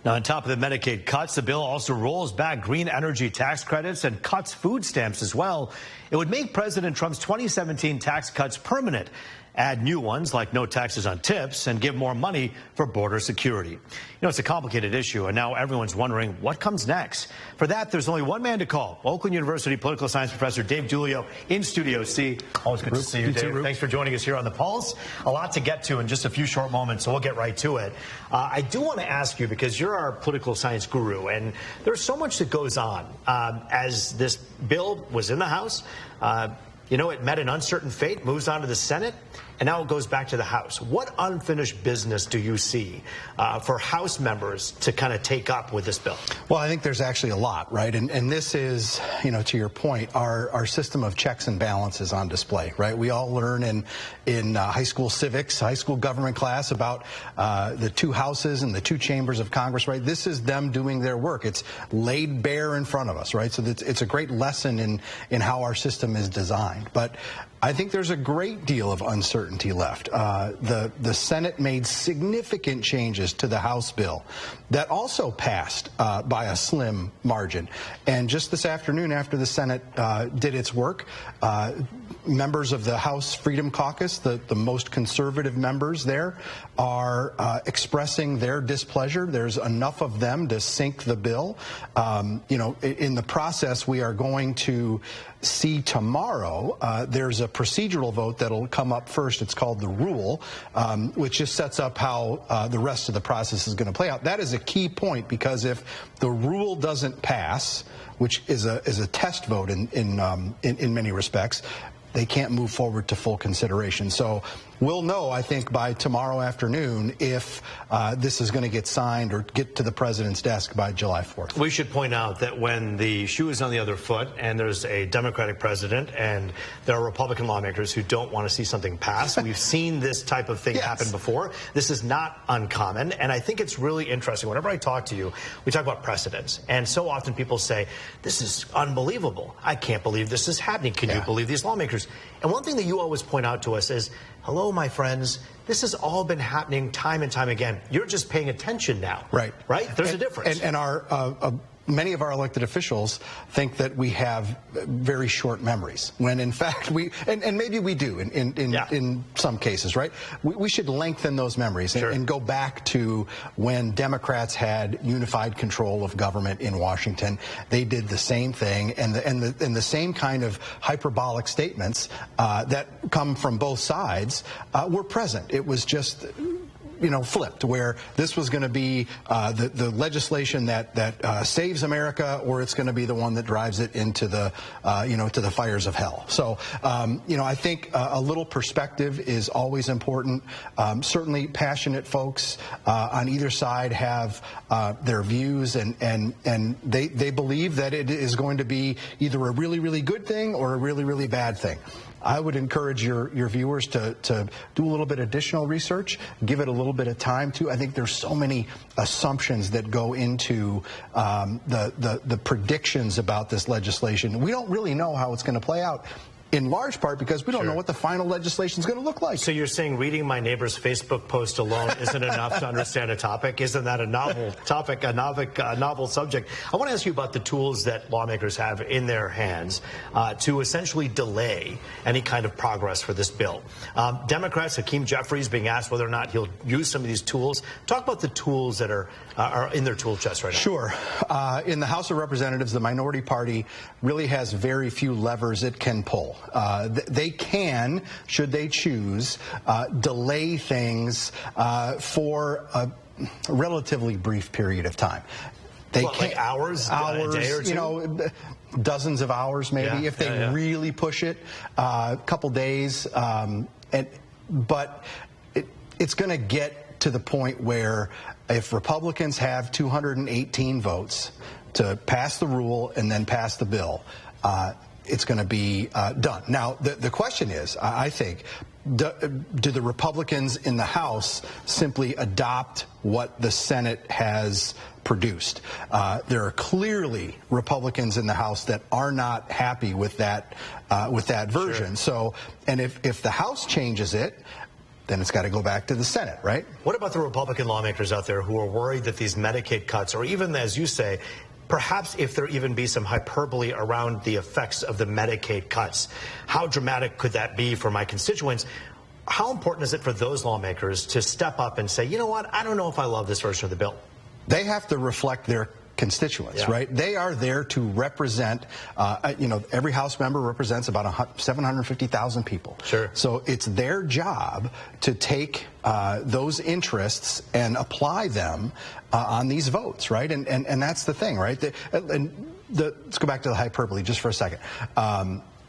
Now, on top of the Medicaid cuts, the bill also rolls back green energy tax credits and cuts food stamps as well. It would make President Trump's 2017 tax cuts permanent, add new ones like no taxes on tips, and give more money for border security. You know, it's a complicated issue, and now everyone's wondering what comes next. For that, there's only one man to call. Oakland University political science professor Dave Giulio in Studio C. Always good to see you, Dave. Thanks for joining us here on The Pulse. A lot to get to in just a few short moments, so we'll get right to it. I do want to ask you, because you're our political science guru, and there's so much that goes on. As this bill was in the House, you know, it met an uncertain fate, moves on to the Senate, and now it goes back to the House. What unfinished business do you see for House members to kind of take up with this bill? Well, I think there's actually a lot, right? And this is, you know, to your point, our system of checks and balances on display, right? We all learn in high school civics, high school government class about the two houses and the two chambers of Congress, right? This is them doing their work. It's laid bare in front of us, right? So it's a great lesson in how our system is designed. But I think there's a great deal of uncertainty left. The Senate made significant changes to the House bill that also passed by a slim margin. And just this afternoon, after the Senate did its work, members of the House Freedom Caucus, the most conservative members there, are expressing their displeasure. There's enough of them to sink the bill. You know, in the process, we are going to see tomorrow, there's a procedural vote that'll come up first. It's called the rule, which just sets up how the rest of the process is going to play out. That is a key point, because if the rule doesn't pass, which is a test vote in many respects, they can't move forward to full consideration. So we'll know, I think, by tomorrow afternoon if this is going to get signed or get to the president's desk by July 4th. We should point out that when the shoe is on the other foot and there's a Democratic president and there are Republican lawmakers who don't want to see something pass, we've seen this type of thing happen before. This is not uncommon, and I think it's really interesting. Whenever I talk to you, we talk about precedents, and so often people say, this is unbelievable. I can't believe this is happening. Can you believe these lawmakers? And one thing that you always point out to us is, hello, my friends, this has all been happening time and time again. You're just paying attention now. Right? There's a difference. And our many of our elected officials think that we have very short memories, when in fact and maybe we do in some cases, right? We should lengthen those memories and go back to when Democrats had unified control of government in Washington. They did the same thing, and the same kind of hyperbolic statements that come from both sides were present. It was just, you know, flipped, where this was going to be the legislation that saves America, or it's going to be the one that drives it into the to the fires of hell. So you know, I think a little perspective is always important. Certainly passionate folks on either side have their views, and they believe that it is going to be either a really, really good thing or a really, really bad thing. I would encourage your viewers to do a little bit of additional research, give it a little bit of time too. I think there's so many assumptions that go into the predictions about this legislation. We don't really know how it's going to play out, in large part because we don't know what the final legislation is going to look like. So you're saying reading my neighbor's Facebook post alone isn't enough to understand a topic? Isn't that a novel topic, a novel subject? I want to ask you about the tools that lawmakers have in their hands to essentially delay any kind of progress for this bill. Democrats, Hakeem Jeffries, being asked whether or not he'll use some of these tools. Talk about the tools that are in their tool chest right now. Sure. In the House of Representatives, the minority party really has very few levers it can pull. They can, should they choose, delay things for a relatively brief period of time. They can, like hours, a day or two? You know, dozens of hours maybe, if they really push it, a couple days. But it's going to get to the point where if Republicans have 218 votes to pass the rule and then pass the bill, it's going to be done. Now, the question is, I think, do the Republicans in the House simply adopt what the Senate has produced? There are clearly Republicans in the House that are not happy with that version. So, and if the House changes it, then it's got to go back to the Senate, right? What about the Republican lawmakers out there who are worried that these Medicaid cuts, or even, as you say, perhaps if there even be some hyperbole around the effects of the Medicaid cuts, how dramatic could that be for my constituents? How important is it for those lawmakers to step up and say, you know what, I don't know if I love this version of the bill? They have to reflect their constituents, right? They are there to represent, every House member represents about 750,000 people. Sure. So it's their job to take those interests and apply them on these votes, right? And that's the thing, right? Let's go back to the hyperbole just for a second.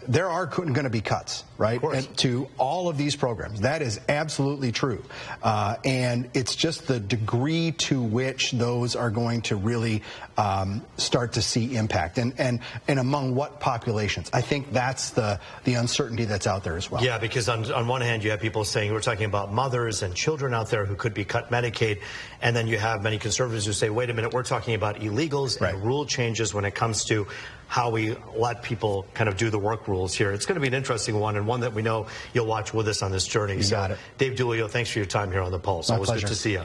There are going to be cuts, right, to all of these programs. That is absolutely true. And it's just the degree to which those are going to really start to see impact and among what populations. I think that's the uncertainty that's out there as well. Yeah, because on one hand, you have people saying, we're talking about mothers and children out there who could be cut Medicaid. And then you have many conservatives who say, wait a minute, we're talking about illegals and rule changes when it comes to how we let people kind of do the work rules here. It's going to be an interesting one, and one that we know you'll watch with us on this journey. You got it. Dave Giulio, thanks for your time here on The Pulse. My Always pleasure. good to see you.